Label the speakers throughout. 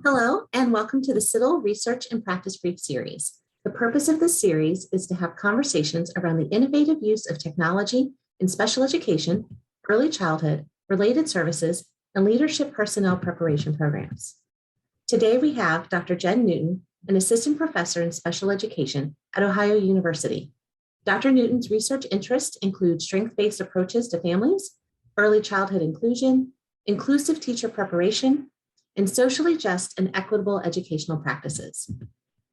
Speaker 1: Hello, and welcome to the CIDDL Research and Practice Brief series. The purpose of this series is to have conversations around the innovative use of technology in special education, early childhood, related services, and leadership personnel preparation programs. Today we have Dr. Jen Newton, an assistant professor in special education at Ohio University. Dr. Newton's research interests include strength-based approaches to families, early childhood inclusion, inclusive teacher preparation, and socially just and equitable educational practices.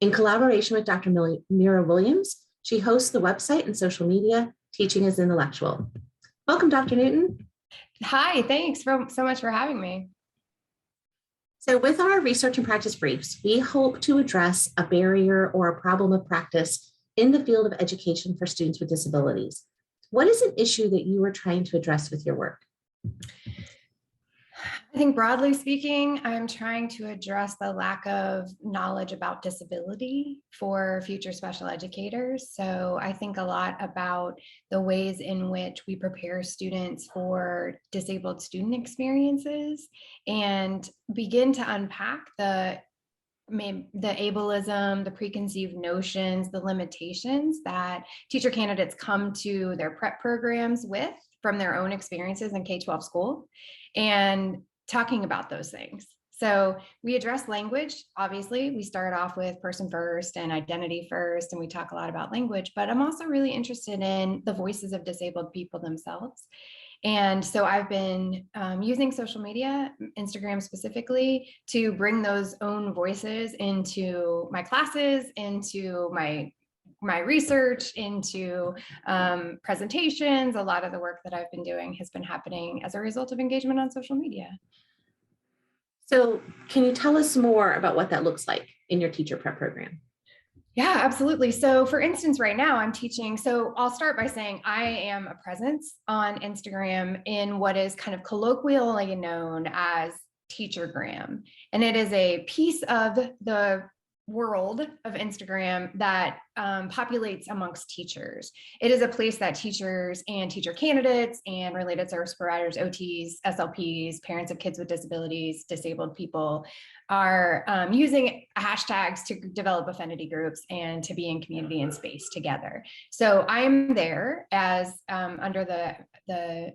Speaker 1: In collaboration with Dr. Mira Williams, she hosts the website and social media, Teaching is Intellectual. Welcome, Dr. Newton.
Speaker 2: Hi, thanks so much for having me.
Speaker 1: So with our research and practice briefs, we hope to address a barrier or a problem of practice in the field of education for students with disabilities. What is an issue that you are trying to address with your work?
Speaker 2: I think broadly speaking, I'm trying to address the lack of knowledge about disability for future special educators. So I think a lot about the ways in which we prepare students for disabled student experiences and begin to unpack the ableism, the preconceived notions, the limitations that teacher candidates come to their prep programs with from their own experiences in K-12 school, and talking about those things. So we address language. Obviously, we start off with person first and identity first, and we talk a lot about language, but I'm also really interested in the voices of disabled people themselves. And so I've been using social media, Instagram specifically, to bring those own voices into my classes, into my research, into presentations. A lot of the work that I've been doing has been happening as a result of engagement on social media.
Speaker 1: So can you tell us more about what that looks like in your teacher prep program?
Speaker 2: Yeah, absolutely. So for instance, right now I'm teaching, so I'll start by saying I am a presence on Instagram in what is kind of colloquially known as Teachergram. And it is a piece of the world of Instagram that populates amongst teachers. It is a place that teachers and teacher candidates and related service providers, OTs, SLPs, parents of kids with disabilities, disabled people are using hashtags to develop affinity groups and to be in community and space together. So I'm there as under the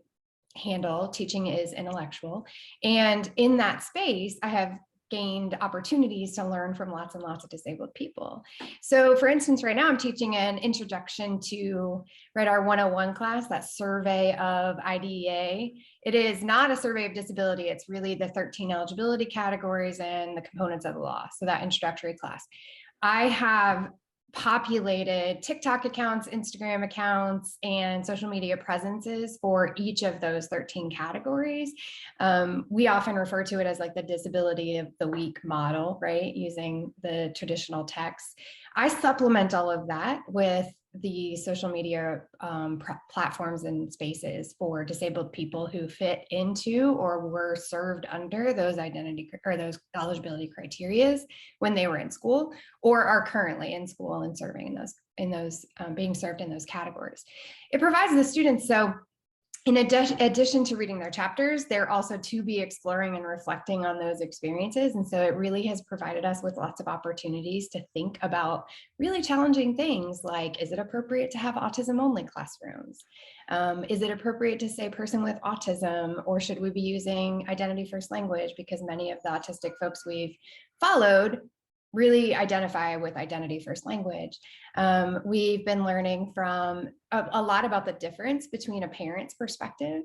Speaker 2: handle Teaching is Intellectual. And in that space, I have gained opportunities to learn from lots and lots of disabled people. So for instance, right now I'm teaching an introduction to our 101 class, that survey of IDEA. It is not a survey of disability. It's really the 13 eligibility categories and the components of the law. So that introductory class. I have populated TikTok accounts, Instagram accounts, and social media presences for each of those 13 categories. We often refer to it as like the disability of the week model, right? Using the traditional text. I supplement all of that with the social media platforms and spaces for disabled people who fit into or were served under those identity or those eligibility criteria when they were in school or are currently in school and serving in those being served in those categories. It provides the students, so in addition to reading their chapters, they're also to be exploring and reflecting on those experiences. And so it really has provided us with lots of opportunities to think about really challenging things like, is it appropriate to have autism only classrooms? Is it appropriate to say person with autism, or should we be using identity first language? Because many of the autistic folks we've followed really identify with identity first language. We've been learning from a lot about the difference between a parent's perspective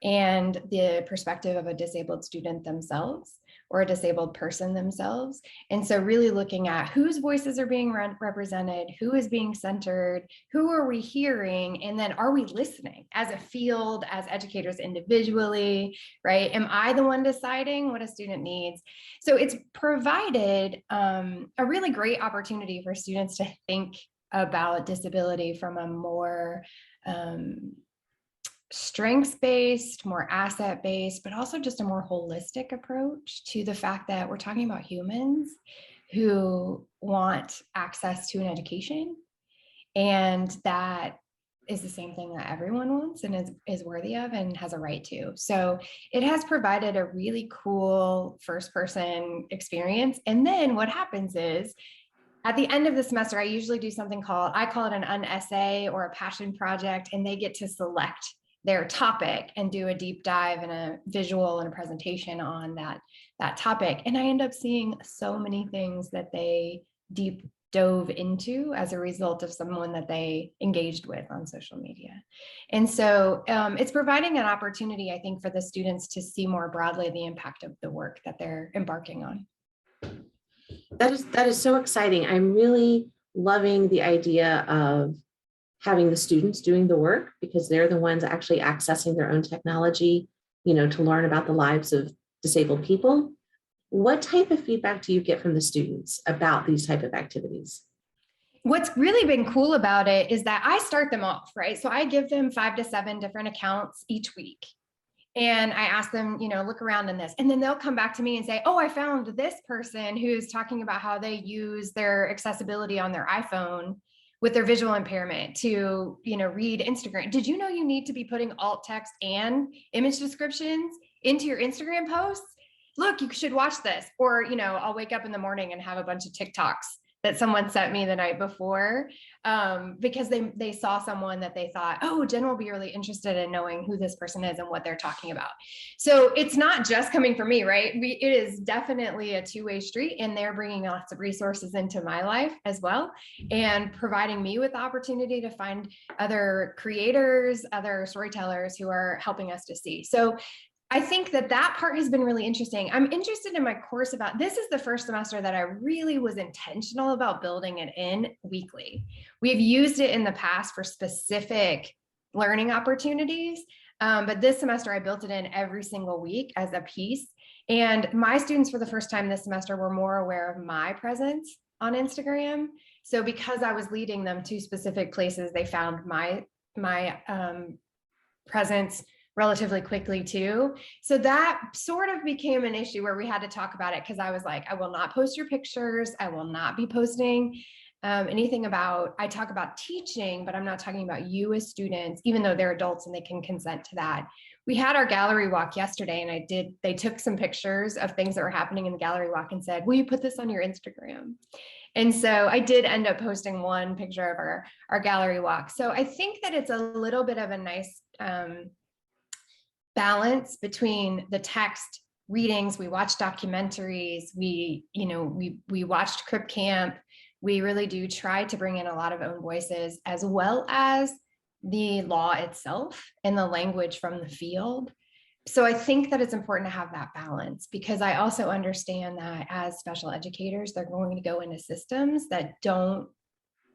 Speaker 2: and the perspective of a disabled student themselves or a disabled person themselves. And so really looking at whose voices are being represented, who is being centered, who are we hearing, and then are we listening as a field, as educators individually, right? Am I the one deciding what a student needs? So it's provided a really great opportunity for students to think about disability from a more strengths-based, more asset-based, but also just a more holistic approach to the fact that we're talking about humans who want access to an education, and that is the same thing that everyone wants and is worthy of and has a right to. So it has provided a really cool first person experience. And then what happens is at the end of the semester, I usually do something I call it an essay or a passion project, and they get to select their topic and do a deep dive and a visual and a presentation on that topic. And I end up seeing so many things that they deep dove into as a result of someone that they engaged with on social media. And so it's providing an opportunity, I think, for the students to see more broadly the impact of the work that they're embarking on.
Speaker 1: That is so exciting. I'm really loving the idea of having the students doing the work, because they're the ones actually accessing their own technology, to learn about the lives of disabled people. What type of feedback do you get from the students about these type of activities?
Speaker 2: What's really been cool about it is that I start them off, right? So I give them 5 to 7 different accounts each week. And I ask them, look around in this. And then they'll come back to me and say, oh, I found this person who's talking about how they use their accessibility on their iPhone with their visual impairment to, read Instagram. Did you know you need to be putting alt text and image descriptions into your Instagram posts? Look, you should watch this. Or, I'll wake up in the morning and have a bunch of TikToks that someone sent me the night before because they saw someone that they thought, oh, Jen will be really interested in knowing who this person is and what they're talking about. So it's not just coming from me, right? It is definitely a two-way street, and they're bringing lots of resources into my life as well and providing me with the opportunity to find other creators, other storytellers who are helping us to see. So I think that part has been really interesting. I'm interested in my course about, this is the first semester that I really was intentional about building it in weekly. We've used it in the past for specific learning opportunities, but this semester I built it in every single week as a piece. And my students for the first time this semester were more aware of my presence on Instagram. So because I was leading them to specific places, they found my presence relatively quickly too. So that sort of became an issue where we had to talk about it, because I was like, I will not post your pictures. I will not be posting anything about, I talk about teaching, but I'm not talking about you as students, even though they're adults and they can consent to that. We had our gallery walk yesterday, and they took some pictures of things that were happening in the gallery walk and said, will you put this on your Instagram? And so I did end up posting one picture of our gallery walk. So I think that it's a little bit of a nice balance between the text readings. We watched documentaries, we watched Crip Camp. We really do try to bring in a lot of own voices, as well as the law itself and the language from the field. So I think that it's important to have that balance, because I also understand that as special educators, they're going to go into systems that don't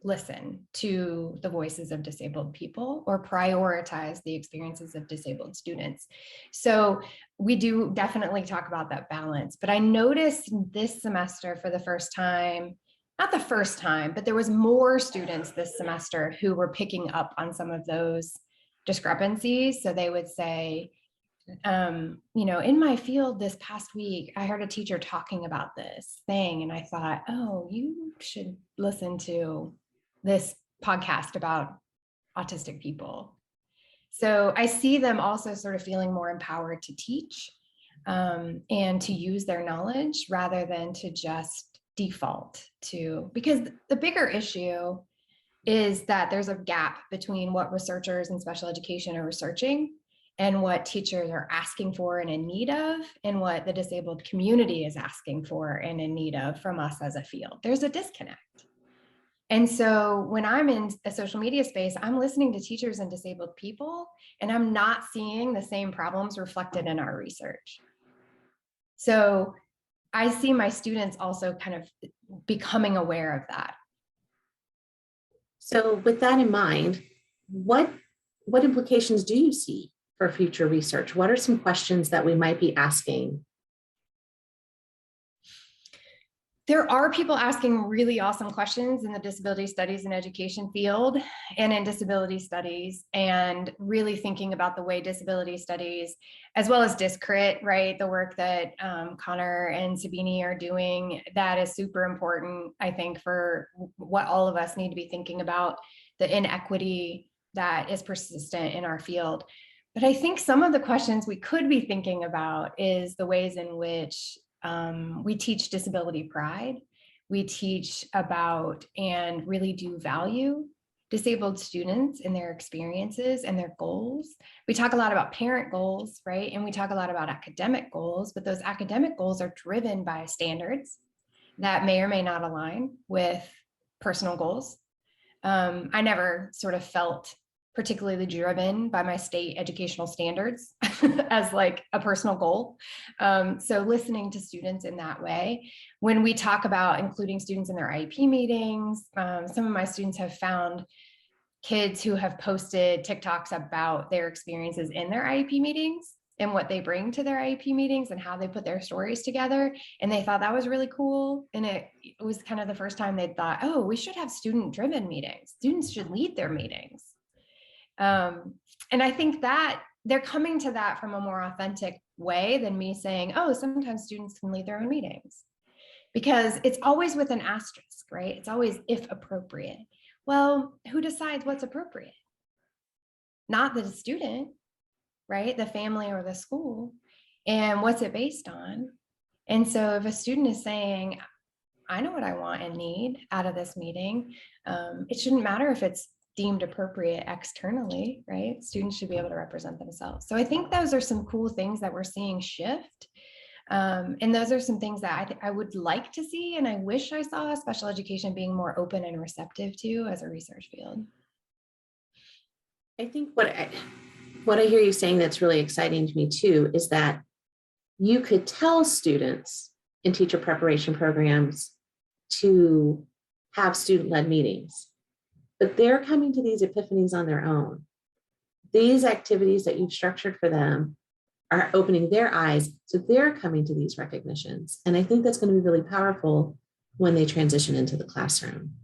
Speaker 2: listen to the voices of disabled people or prioritize the experiences of disabled students. So we do definitely talk about that balance. But I noticed this semester for the first time, not the first time, but there was more students this semester who were picking up on some of those discrepancies. So they would say, in my field this past week, I heard a teacher talking about this thing, and I thought, oh, you should listen to this podcast about autistic people. So I see them also sort of feeling more empowered to teach and to use their knowledge rather than to just default to, because the bigger issue is that there's a gap between what researchers in special education are researching and what teachers are asking for and in need of, and what the disabled community is asking for and in need of from us as a field. There's a disconnect. And so when I'm in a social media space, I'm listening to teachers and disabled people, and I'm not seeing the same problems reflected in our research. So I see my students also kind of becoming aware of that.
Speaker 1: So with that in mind, what implications do you see for future research? What are some questions that we might be asking?
Speaker 2: There are people asking really awesome questions in the disability studies and education field and in disability studies, and really thinking about the way disability studies, as well as Discrit, right? The work that Connor and Sabini are doing, that is super important, I think, for what all of us need to be thinking about, the inequity that is persistent in our field. But I think some of the questions we could be thinking about is the ways in which we teach disability pride. We teach about and really do value disabled students and their experiences and their goals. We talk a lot about parent goals, right? And we talk a lot about academic goals, but those academic goals are driven by standards that may or may not align with personal goals. I never sort of felt particularly driven by my state educational standards as like a personal goal. So listening to students in that way. When we talk about including students in their IEP meetings, some of my students have found kids who have posted TikToks about their experiences in their IEP meetings and what they bring to their IEP meetings and how they put their stories together. And they thought that was really cool. And it was kind of the first time they thought, oh, we should have student-driven meetings. Students should lead their meetings. And I think that they're coming to that from a more authentic way than me saying, oh, sometimes students can lead their own meetings. Because it's always with an asterisk, right? It's always if appropriate. Well, who decides what's appropriate? Not the student, right? The family or the school. And what's it based on? And so if a student is saying, I know what I want and need out of this meeting, it shouldn't matter if it's deemed appropriate externally, right? Students should be able to represent themselves. So I think those are some cool things that we're seeing shift. And those are some things that I would like to see, and I wish I saw special education being more open and receptive to as a research field.
Speaker 1: I think what I hear you saying that's really exciting to me too is that you could tell students in teacher preparation programs to have student-led meetings, but they're coming to these epiphanies on their own. These activities that you've structured for them are opening their eyes, so they're coming to these recognitions. And I think that's going to be really powerful when they transition into the classroom.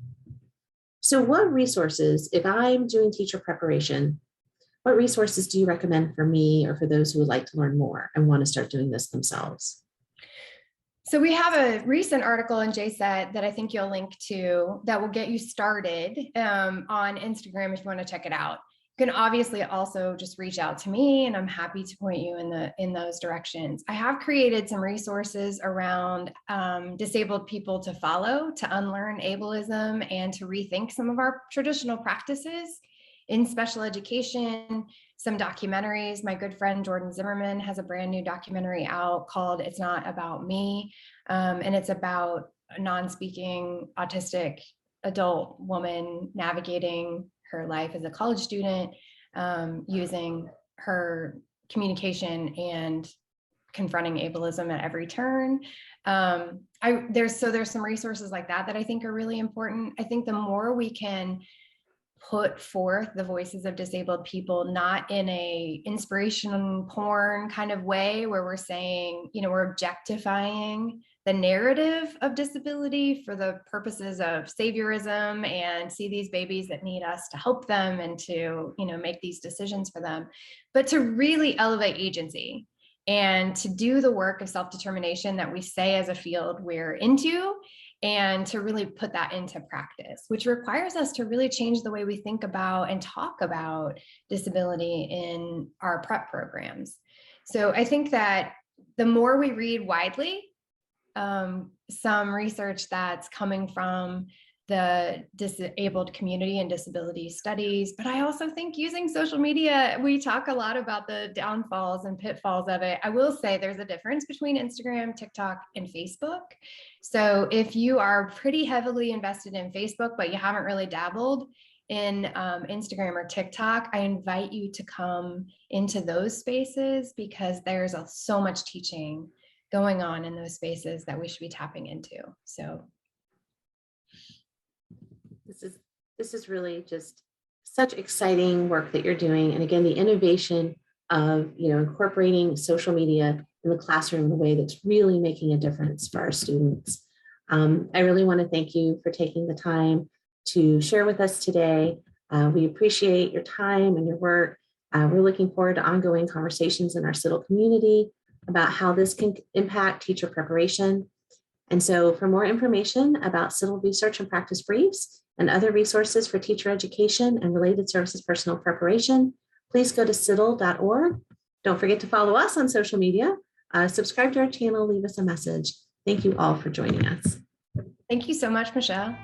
Speaker 1: So what resources, if I'm doing teacher preparation, what resources do you recommend for me or for those who would like to learn more and want to start doing this themselves?
Speaker 2: So we have a recent article in JSET that I think you'll link to that will get you started on Instagram if you want to check it out. You can obviously also just reach out to me and I'm happy to point you in those directions. I have created some resources around disabled people to follow, to unlearn ableism and to rethink some of our traditional practices in special education, some documentaries. My good friend Jordan Zimmerman has a brand new documentary out called It's Not About Me. And it's about a non-speaking autistic adult woman navigating her life as a college student, using her communication and confronting ableism at every turn. There's some resources like that I think are really important. I think the more we can put forth the voices of disabled people, not in a inspiration porn kind of way where we're saying, we're objectifying the narrative of disability for the purposes of saviorism and see these babies that need us to help them and to, make these decisions for them, but to really elevate agency and to do the work of self-determination that we say as a field we're into, and to really put that into practice, which requires us to really change the way we think about and talk about disability in our prep programs. So I think that the more we read widely, some research that's coming from the disabled community and disability studies, but I also think using social media, we talk a lot about the downfalls and pitfalls of it. I will say there's a difference between Instagram, TikTok, and Facebook. So if you are pretty heavily invested in Facebook, but you haven't really dabbled in Instagram or TikTok, I invite you to come into those spaces because there's so much teaching going on in those spaces that we should be tapping into. So
Speaker 1: this is really just such exciting work that you're doing. And again, the innovation of incorporating social media in the classroom in a way that's really making a difference for our students. I really want to thank you for taking the time to share with us today. We appreciate your time and your work. We're looking forward to ongoing conversations in our CIDDL community about how this can impact teacher preparation. And so for more information about CIDDL research and practice briefs and other resources for teacher education and related services personnel preparation, please go to CIDDL.org. Don't forget to follow us on social media, subscribe to our channel, leave us a message. Thank you all for joining us.
Speaker 2: Thank you so much, Michelle.